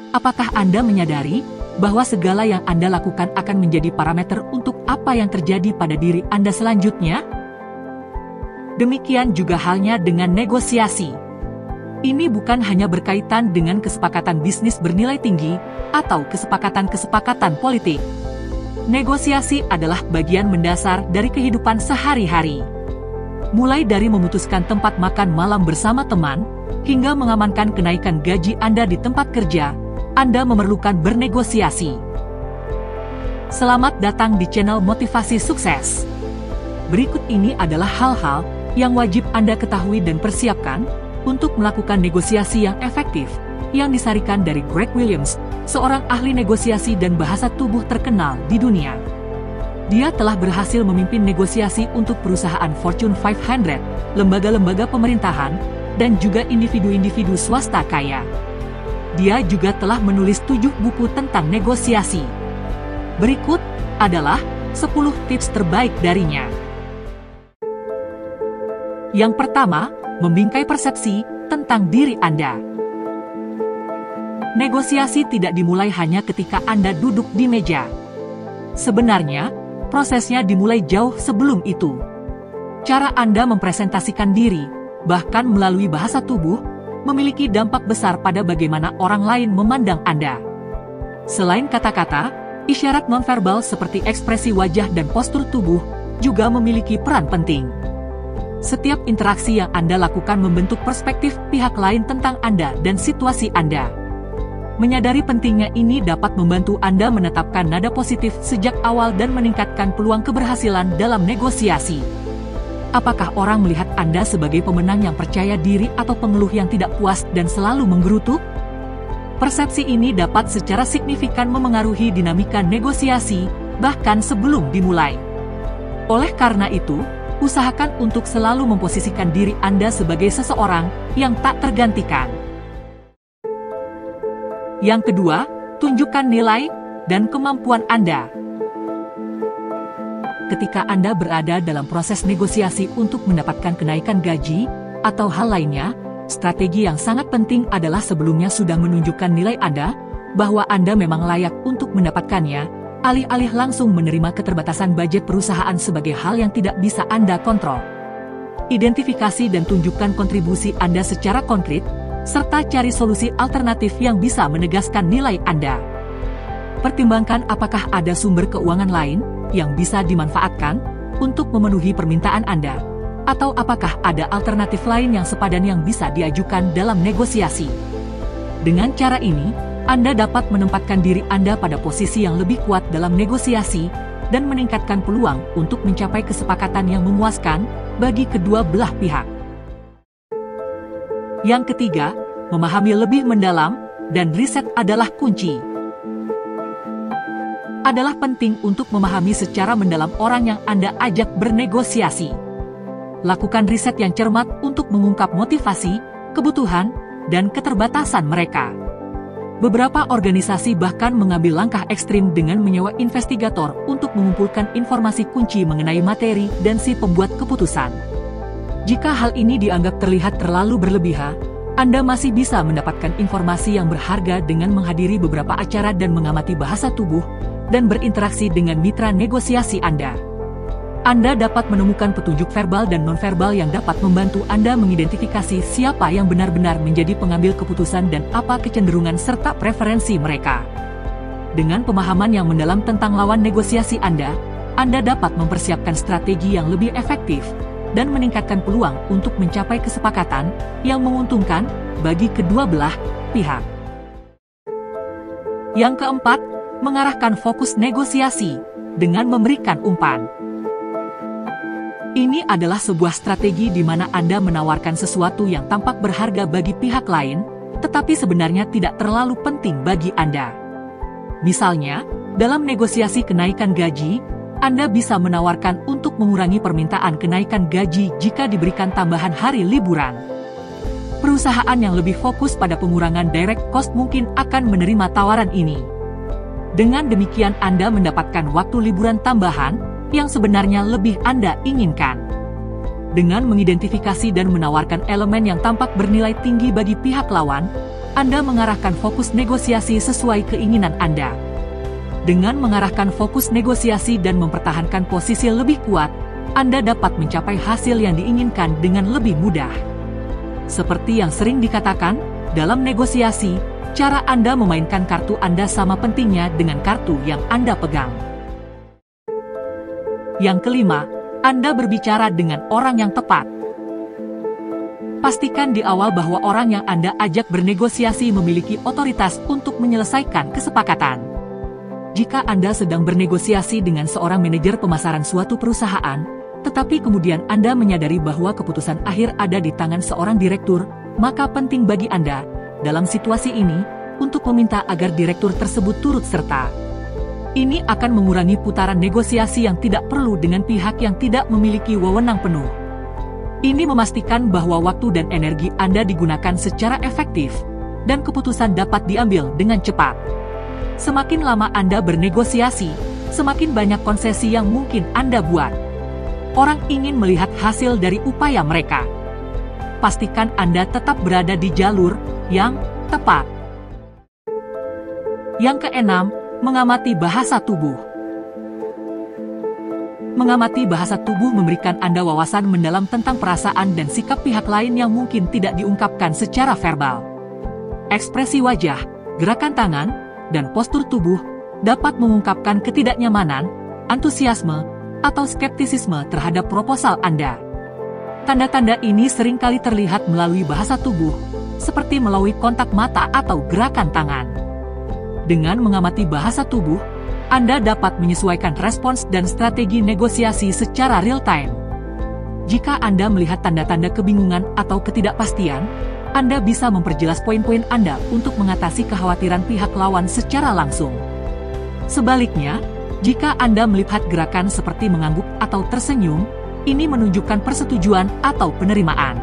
Apakah Anda menyadari bahwa segala yang Anda lakukan akan menjadi parameter untuk apa yang terjadi pada diri Anda selanjutnya? Demikian juga halnya dengan negosiasi. Ini bukan hanya berkaitan dengan kesepakatan bisnis bernilai tinggi atau kesepakatan-kesepakatan politik. Negosiasi adalah bagian mendasar dari kehidupan sehari-hari. Mulai dari memutuskan tempat makan malam bersama teman, hingga mengamankan kenaikan gaji Anda di tempat kerja, Anda memerlukan bernegosiasi. Selamat datang di channel Motivasi Sukses. Berikut ini adalah hal-hal yang wajib Anda ketahui dan persiapkan untuk melakukan negosiasi yang efektif, yang disarikan dari Greg Williams, seorang ahli negosiasi dan bahasa tubuh terkenal di dunia. Dia telah berhasil memimpin negosiasi untuk perusahaan Fortune 500, lembaga-lembaga pemerintahan, dan juga individu-individu swasta kaya. Dia juga telah menulis 7 buku tentang negosiasi. Berikut adalah 10 tips terbaik darinya. Yang pertama, membingkai persepsi tentang diri Anda. Negosiasi tidak dimulai hanya ketika Anda duduk di meja. Sebenarnya, prosesnya dimulai jauh sebelum itu. Cara Anda mempresentasikan diri, bahkan melalui bahasa tubuh, memiliki dampak besar pada bagaimana orang lain memandang Anda. Selain kata-kata, isyarat nonverbal seperti ekspresi wajah dan postur tubuh juga memiliki peran penting. Setiap interaksi yang Anda lakukan membentuk perspektif pihak lain tentang Anda dan situasi Anda. Menyadari pentingnya ini dapat membantu Anda menetapkan nada positif sejak awal dan meningkatkan peluang keberhasilan dalam negosiasi. Apakah orang melihat Anda sebagai pemenang yang percaya diri atau pengeluh yang tidak puas dan selalu menggerutu? Persepsi ini dapat secara signifikan memengaruhi dinamika negosiasi, bahkan sebelum dimulai. Oleh karena itu, usahakan untuk selalu memposisikan diri Anda sebagai seseorang yang tak tergantikan. Yang kedua, tunjukkan nilai dan kemampuan Anda. Ketika Anda berada dalam proses negosiasi untuk mendapatkan kenaikan gaji atau hal lainnya, strategi yang sangat penting adalah sebelumnya sudah menunjukkan nilai Anda, bahwa Anda memang layak untuk mendapatkannya, alih-alih langsung menerima keterbatasan budget perusahaan sebagai hal yang tidak bisa Anda kontrol. Identifikasi dan tunjukkan kontribusi Anda secara konkret, serta cari solusi alternatif yang bisa menegaskan nilai Anda. Pertimbangkan apakah ada sumber keuangan lain yang bisa dimanfaatkan untuk memenuhi permintaan Anda, atau apakah ada alternatif lain yang sepadan yang bisa diajukan dalam negosiasi. Dengan cara ini, Anda dapat menempatkan diri Anda pada posisi yang lebih kuat dalam negosiasi dan meningkatkan peluang untuk mencapai kesepakatan yang memuaskan bagi kedua belah pihak. Yang ketiga, memahami lebih mendalam dan riset adalah kunci. Adalah penting untuk memahami secara mendalam orang yang Anda ajak bernegosiasi. Lakukan riset yang cermat untuk mengungkap motivasi, kebutuhan, dan keterbatasan mereka. Beberapa organisasi bahkan mengambil langkah ekstrim dengan menyewa investigator untuk mengumpulkan informasi kunci mengenai materi dan si pembuat keputusan. Jika hal ini dianggap terlihat terlalu berlebihan, Anda masih bisa mendapatkan informasi yang berharga dengan menghadiri beberapa acara dan mengamati bahasa tubuh, dan berinteraksi dengan mitra negosiasi Anda. Anda dapat menemukan petunjuk verbal dan nonverbal yang dapat membantu Anda mengidentifikasi siapa yang benar-benar menjadi pengambil keputusan dan apa kecenderungan serta preferensi mereka. Dengan pemahaman yang mendalam tentang lawan negosiasi Anda dapat mempersiapkan strategi yang lebih efektif dan meningkatkan peluang untuk mencapai kesepakatan yang menguntungkan bagi kedua belah pihak. Yang keempat, mengarahkan fokus negosiasi dengan memberikan umpan. Ini adalah sebuah strategi di mana Anda menawarkan sesuatu yang tampak berharga bagi pihak lain, tetapi sebenarnya tidak terlalu penting bagi Anda. Misalnya, dalam negosiasi kenaikan gaji, Anda bisa menawarkan untuk mengurangi permintaan kenaikan gaji jika diberikan tambahan hari liburan. Perusahaan yang lebih fokus pada pengurangan direct cost mungkin akan menerima tawaran ini. Dengan demikian Anda mendapatkan waktu liburan tambahan yang sebenarnya lebih Anda inginkan. Dengan mengidentifikasi dan menawarkan elemen yang tampak bernilai tinggi bagi pihak lawan, Anda mengarahkan fokus negosiasi sesuai keinginan Anda. Dengan mengarahkan fokus negosiasi dan mempertahankan posisi lebih kuat, Anda dapat mencapai hasil yang diinginkan dengan lebih mudah. Seperti yang sering dikatakan, dalam negosiasi, cara Anda memainkan kartu Anda sama pentingnya dengan kartu yang Anda pegang. Yang kelima, Anda berbicara dengan orang yang tepat. Pastikan di awal bahwa orang yang Anda ajak bernegosiasi memiliki otoritas untuk menyelesaikan kesepakatan. Jika Anda sedang bernegosiasi dengan seorang manajer pemasaran suatu perusahaan, tetapi kemudian Anda menyadari bahwa keputusan akhir ada di tangan seorang direktur, maka penting bagi Anda, dalam situasi ini, untuk meminta agar direktur tersebut turut serta. Ini akan mengurangi putaran negosiasi yang tidak perlu dengan pihak yang tidak memiliki wewenang penuh. Ini memastikan bahwa waktu dan energi Anda digunakan secara efektif, dan keputusan dapat diambil dengan cepat. Semakin lama Anda bernegosiasi, semakin banyak konsesi yang mungkin Anda buat. Orang ingin melihat hasil dari upaya mereka. Pastikan Anda tetap berada di jalur yang tepat. Yang keenam, mengamati bahasa tubuh. Mengamati bahasa tubuh memberikan Anda wawasan mendalam tentang perasaan dan sikap pihak lain yang mungkin tidak diungkapkan secara verbal. Ekspresi wajah, gerakan tangan, dan postur tubuh dapat mengungkapkan ketidaknyamanan, antusiasme, atau skeptisisme terhadap proposal Anda. Tanda-tanda ini seringkali terlihat melalui bahasa tubuh, seperti melalui kontak mata atau gerakan tangan. Dengan mengamati bahasa tubuh, Anda dapat menyesuaikan respons dan strategi negosiasi secara real-time. Jika Anda melihat tanda-tanda kebingungan atau ketidakpastian, Anda bisa memperjelas poin-poin Anda untuk mengatasi kekhawatiran pihak lawan secara langsung. Sebaliknya, jika Anda melihat gerakan seperti mengangguk atau tersenyum, ini menunjukkan persetujuan atau penerimaan.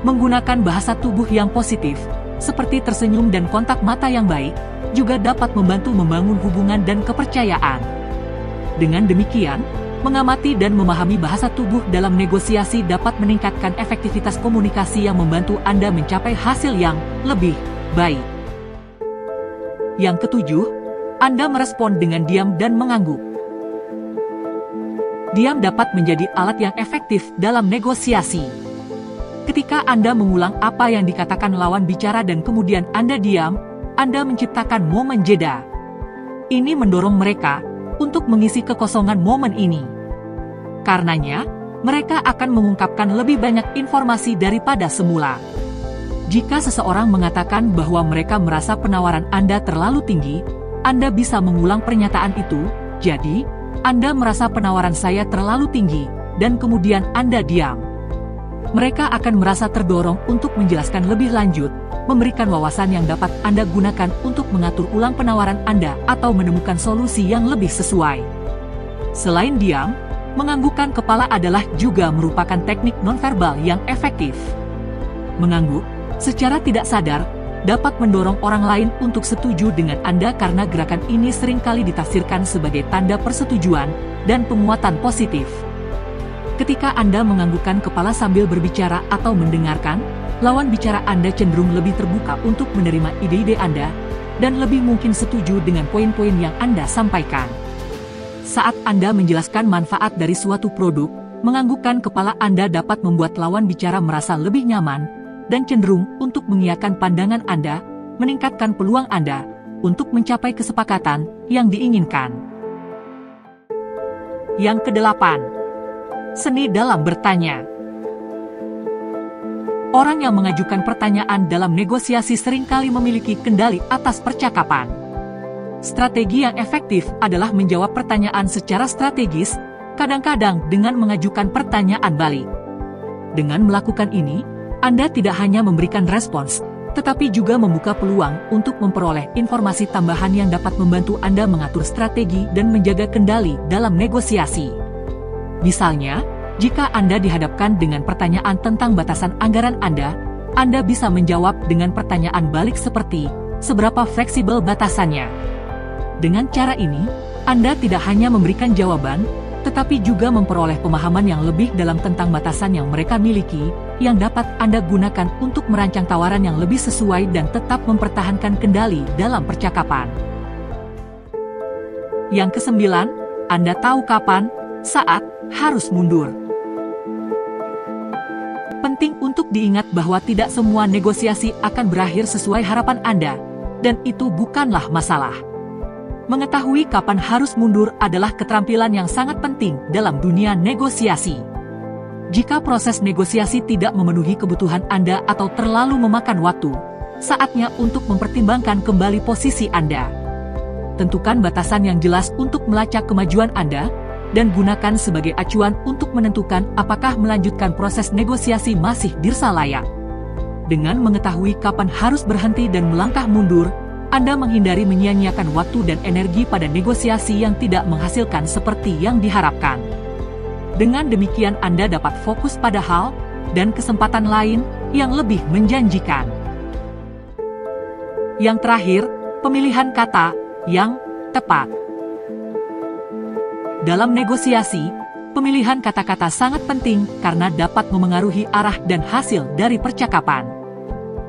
Menggunakan bahasa tubuh yang positif, seperti tersenyum dan kontak mata yang baik, juga dapat membantu membangun hubungan dan kepercayaan. Dengan demikian, mengamati dan memahami bahasa tubuh dalam negosiasi dapat meningkatkan efektivitas komunikasi yang membantu Anda mencapai hasil yang lebih baik. Yang ketujuh, Anda merespon dengan diam dan mengangguk. Diam dapat menjadi alat yang efektif dalam negosiasi. Ketika Anda mengulang apa yang dikatakan lawan bicara dan kemudian Anda diam, Anda menciptakan momen jeda. Ini mendorong mereka untuk mengisi kekosongan momen ini. Karenanya, mereka akan mengungkapkan lebih banyak informasi daripada semula. Jika seseorang mengatakan bahwa mereka merasa penawaran Anda terlalu tinggi, Anda bisa mengulang pernyataan itu, jadi, Anda merasa penawaran saya terlalu tinggi, dan kemudian Anda diam. Mereka akan merasa terdorong untuk menjelaskan lebih lanjut, memberikan wawasan yang dapat Anda gunakan untuk mengatur ulang penawaran Anda atau menemukan solusi yang lebih sesuai. Selain diam, menganggukkan kepala adalah juga merupakan teknik nonverbal yang efektif. Mengangguk, secara tidak sadar, dapat mendorong orang lain untuk setuju dengan Anda karena gerakan ini seringkali ditafsirkan sebagai tanda persetujuan dan penguatan positif. Ketika Anda menganggukkan kepala sambil berbicara atau mendengarkan, lawan bicara Anda cenderung lebih terbuka untuk menerima ide-ide Anda, dan lebih mungkin setuju dengan poin-poin yang Anda sampaikan. Saat Anda menjelaskan manfaat dari suatu produk, menganggukkan kepala Anda dapat membuat lawan bicara merasa lebih nyaman, dan cenderung untuk mengiyakan pandangan Anda, meningkatkan peluang Anda untuk mencapai kesepakatan yang diinginkan. Yang kedelapan, seni dalam bertanya. Orang yang mengajukan pertanyaan dalam negosiasi seringkali memiliki kendali atas percakapan. Strategi yang efektif adalah menjawab pertanyaan secara strategis, kadang-kadang dengan mengajukan pertanyaan balik. Dengan melakukan ini, Anda tidak hanya memberikan respons, tetapi juga membuka peluang untuk memperoleh informasi tambahan yang dapat membantu Anda mengatur strategi dan menjaga kendali dalam negosiasi. Misalnya, jika Anda dihadapkan dengan pertanyaan tentang batasan anggaran Anda bisa menjawab dengan pertanyaan balik seperti, seberapa fleksibel batasannya? Dengan cara ini, Anda tidak hanya memberikan jawaban, tetapi juga memperoleh pemahaman yang lebih dalam tentang batasan yang mereka miliki, yang dapat Anda gunakan untuk merancang tawaran yang lebih sesuai dan tetap mempertahankan kendali dalam percakapan. Yang kesembilan, Anda tahu kapan, saat, harus mundur. Penting untuk diingat bahwa tidak semua negosiasi akan berakhir sesuai harapan Anda, dan itu bukanlah masalah. Mengetahui kapan harus mundur adalah keterampilan yang sangat penting dalam dunia negosiasi. Jika proses negosiasi tidak memenuhi kebutuhan Anda atau terlalu memakan waktu, saatnya untuk mempertimbangkan kembali posisi Anda. Tentukan batasan yang jelas untuk melacak kemajuan Anda, dan gunakan sebagai acuan untuk menentukan apakah melanjutkan proses negosiasi masih dirasa layak. Dengan mengetahui kapan harus berhenti dan melangkah mundur, Anda menghindari menyia-nyiakan waktu dan energi pada negosiasi yang tidak menghasilkan seperti yang diharapkan. Dengan demikian Anda dapat fokus pada hal dan kesempatan lain yang lebih menjanjikan. Yang terakhir, pemilihan kata yang tepat. Dalam negosiasi, pemilihan kata-kata sangat penting karena dapat memengaruhi arah dan hasil dari percakapan.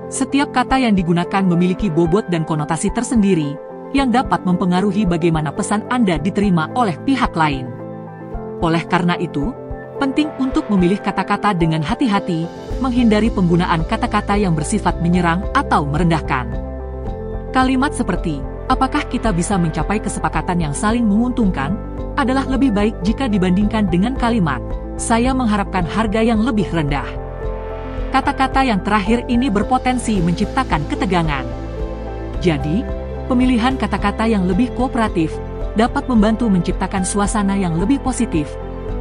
Setiap kata yang digunakan memiliki bobot dan konotasi tersendiri, yang dapat mempengaruhi bagaimana pesan Anda diterima oleh pihak lain. Oleh karena itu, penting untuk memilih kata-kata dengan hati-hati, menghindari penggunaan kata-kata yang bersifat menyerang atau merendahkan. Kalimat seperti, apakah kita bisa mencapai kesepakatan yang saling menguntungkan, adalah lebih baik jika dibandingkan dengan kalimat, saya mengharapkan harga yang lebih rendah. Kata-kata yang terakhir ini berpotensi menciptakan ketegangan. Jadi, pemilihan kata-kata yang lebih kooperatif dapat membantu menciptakan suasana yang lebih positif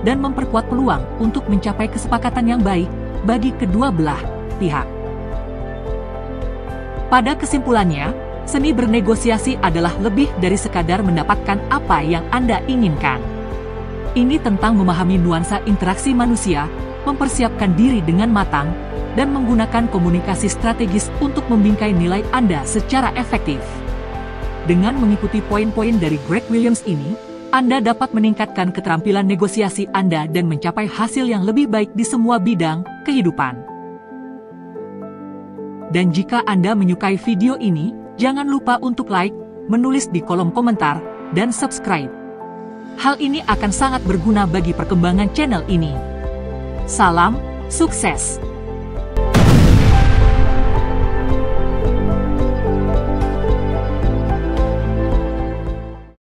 dan memperkuat peluang untuk mencapai kesepakatan yang baik bagi kedua belah pihak. Pada kesimpulannya, seni bernegosiasi adalah lebih dari sekadar mendapatkan apa yang Anda inginkan. Ini tentang memahami nuansa interaksi manusia, mempersiapkan diri dengan matang, dan menggunakan komunikasi strategis untuk membingkai nilai Anda secara efektif. Dengan mengikuti poin-poin dari Greg Williams ini, Anda dapat meningkatkan keterampilan negosiasi Anda dan mencapai hasil yang lebih baik di semua bidang kehidupan. Dan jika Anda menyukai video ini, jangan lupa untuk like, menulis di kolom komentar, dan subscribe. Hal ini akan sangat berguna bagi perkembangan channel ini. Salam sukses!